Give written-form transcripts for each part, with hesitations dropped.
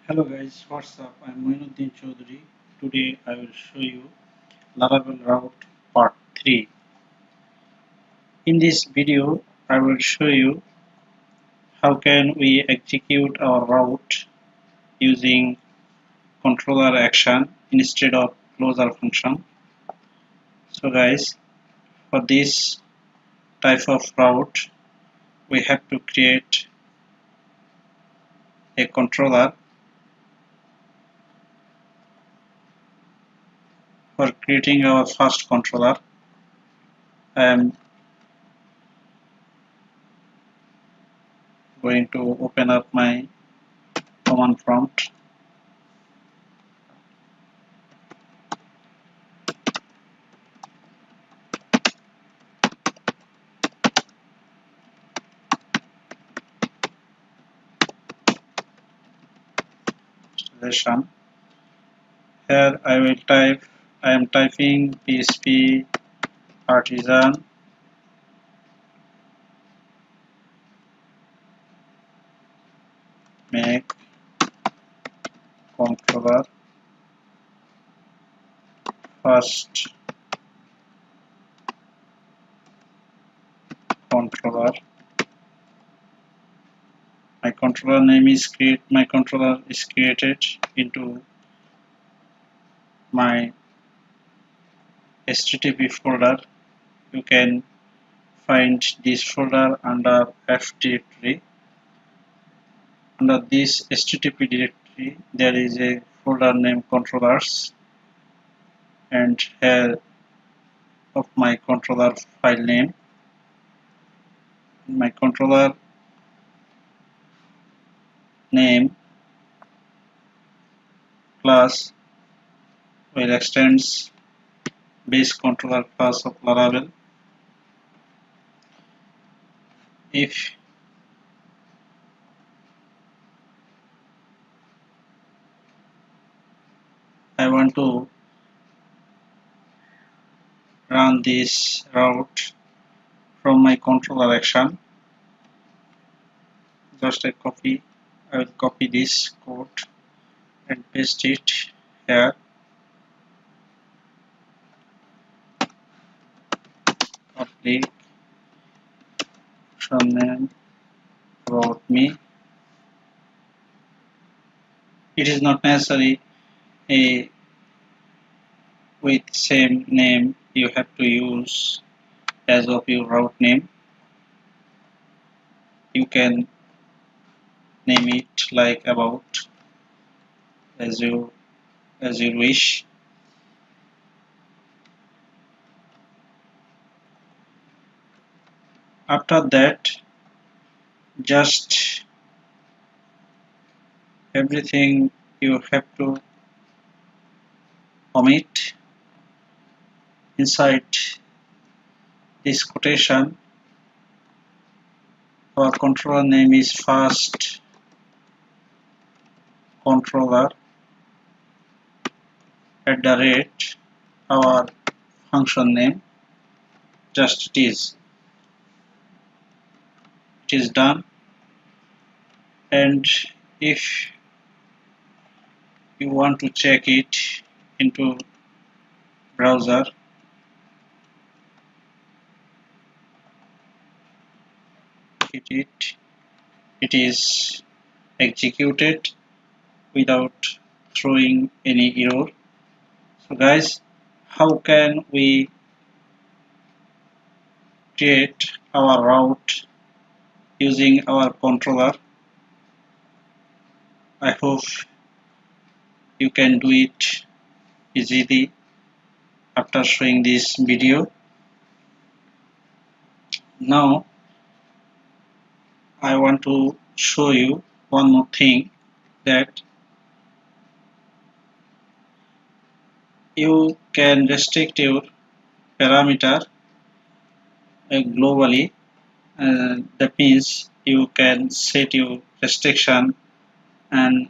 Hello guys, what's up? I'm Moinuddin Chaudhary. Today I will show you Laravel route part 3. In this video, I will show you how can we execute our route using controller action instead of closer function. So guys, for this type of route, we have to create a controller. For creating our first controller, I am going to open up my command prompt. Installation. Here I am typing PHP artisan make controller first controller. My controller is created into my HTTP folder. You can find this folder under F directory. Under this HTTP directory, there is a folder named controllers, and here of my controller file name. My controller name class will extends base controller class of Laravel. If I want to run this route from my controller action, just I will copy this code and paste it here. Public function name route me. It is not necessary with same name you have to use as of your route name. You can name it like about as you wish. After that, just everything you have to omit inside this quotation. Our controller name is first controller at the rate our function name. Just it is done. And if you want to check it into browser, it is executed without throwing any error. So guys, how can we create our route using our controller? I hope you can do it easily after showing this video. Now I want to show you one more thing, that you can restrict your parameter globally. That means you can set your restriction and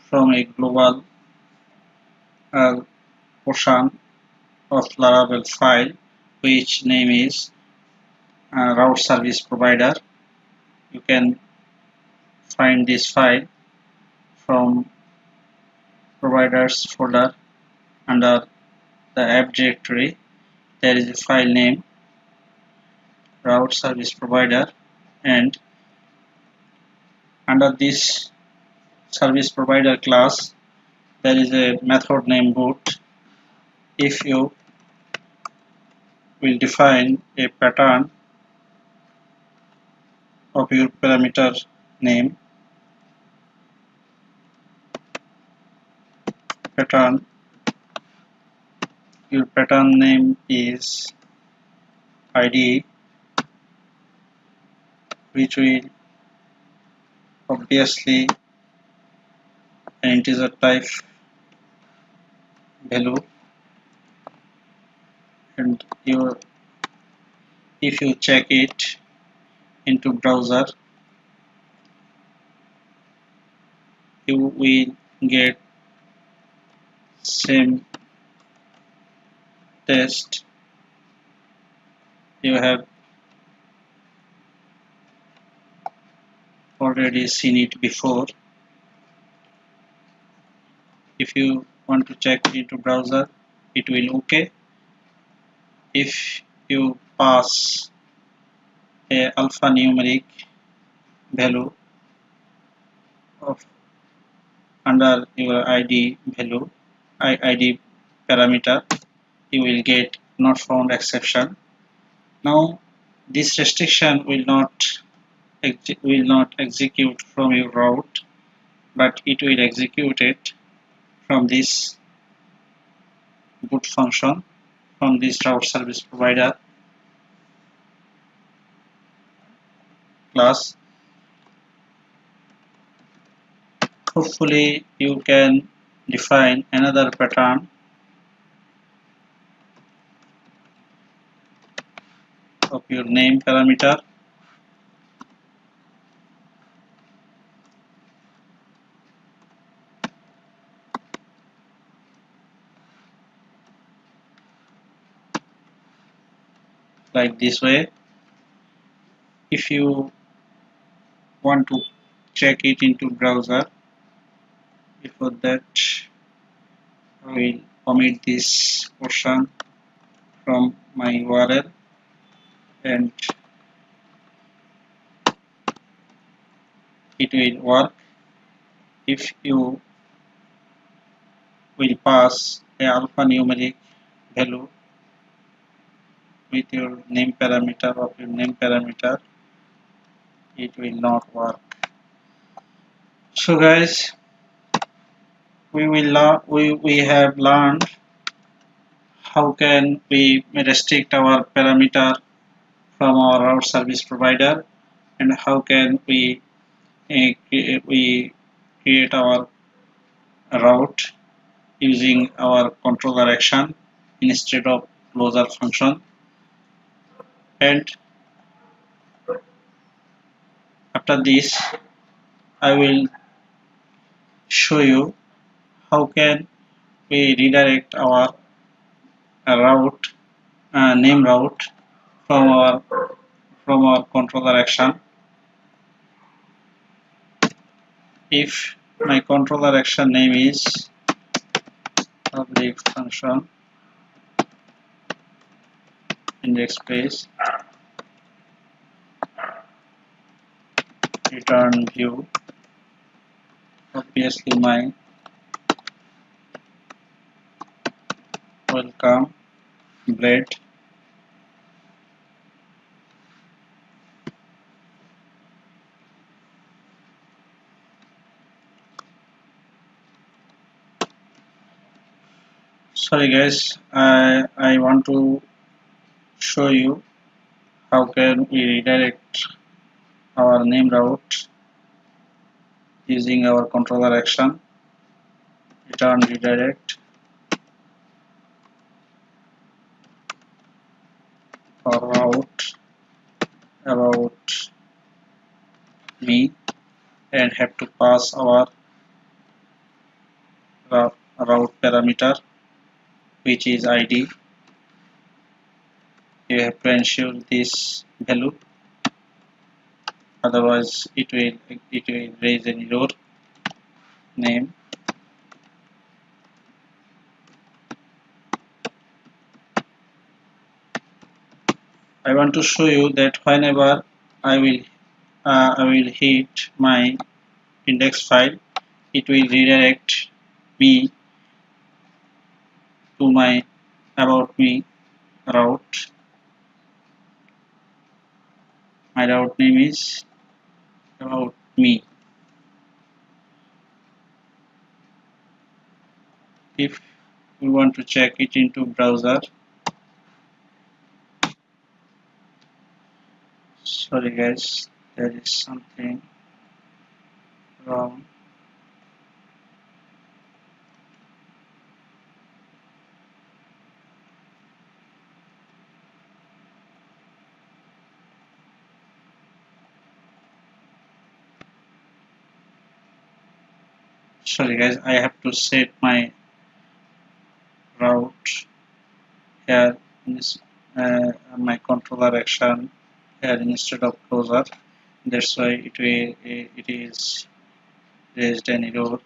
from a global portion of Laravel file, which name is route service provider. You can find this file from providers folder. Under the app directory there is a file name route service provider, and under this service provider class there is a method named boot. If you will define a pattern of your parameter name, pattern, your pattern name is id, which will obviously an integer type value, and if you check it into browser you will get same test. You have already seen it before. If you want to check it into browser it will okay. If you pass a alphanumeric value of under your id value, id parameter, you will get not found exception. Now this restriction will not execute from your route, but it will execute it from this boot function, from this route service provider class. Hopefully you can define another pattern of your name parameter. Like this way. If you want to check it into browser, before that I will omit this portion from my URL, and it will work if you will pass a alphanumeric value with your name parameter of your name parameter. It will not work. So guys, we have learned how can we restrict our parameter from our route service provider, and how can we create our route using our controller action instead of closer function. And after this I will show you how can we redirect our route name route from our controller action. If my controller action name is public function index space return view, obviously my welcome blade, sorry guys, I want to show you how can we redirect our name route using our controller action return redirect for route about me, and have to pass our route parameter which is id. You have to ensure this value, otherwise it will raise an error. name. I want to show you that whenever I will hit my index file, it will redirect me to my about me route. My route name is about me. If we want to check it into browser, sorry guys, there is something wrong. Sorry guys, I have to set my route here in this, my controller action here instead of closer. That's why it is raised an error.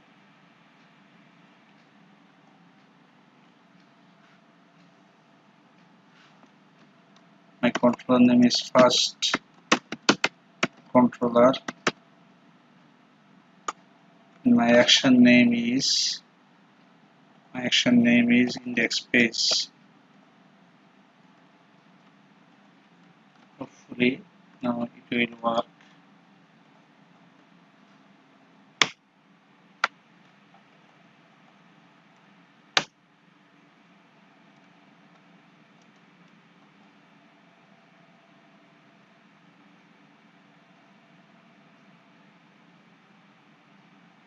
My controller name is first controller and my action name is index page. Hopefully now it will work.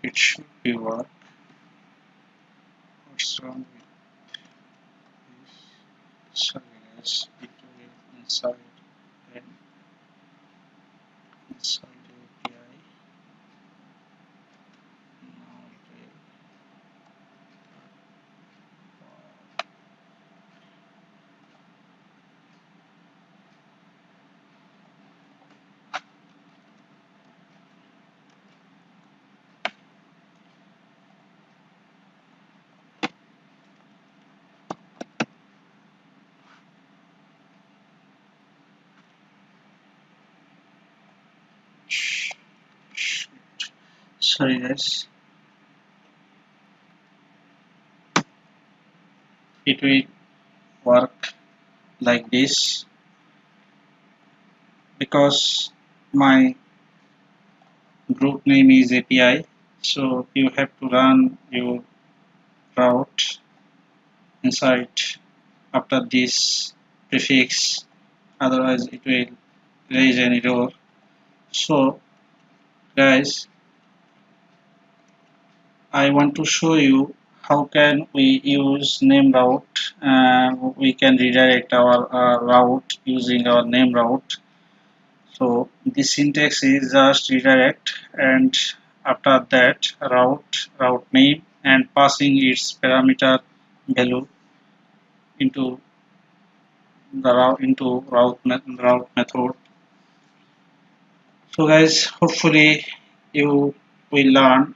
It should be work. What's wrong with this? Sorry guys, it will inside API. Now it will sorry guys, it will work like this because my group name is API, so you have to run your route inside after this prefix, otherwise it will raise an error. So guys, I want to show you how can we use name route. We can redirect our route using our name route. So this syntax is just redirect and after that route name and passing its parameter value into the route method. So guys, hopefully you will learn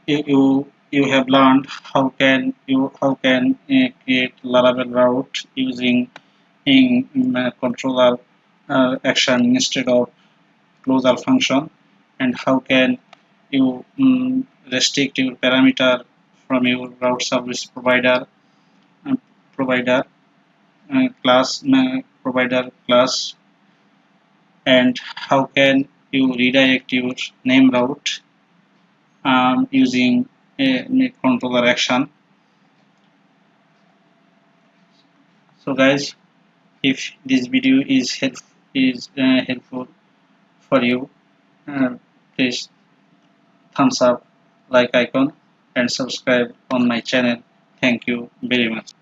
you have learned how can create Laravel route using controller action instead of closure function, and how can you restrict your parameter from your route service uh, provider provider class, and how can you redirect your name route using a controller action. So guys, if this video is helpful for you, please thumbs up, like icon, and subscribe on my channel. Thank you very much.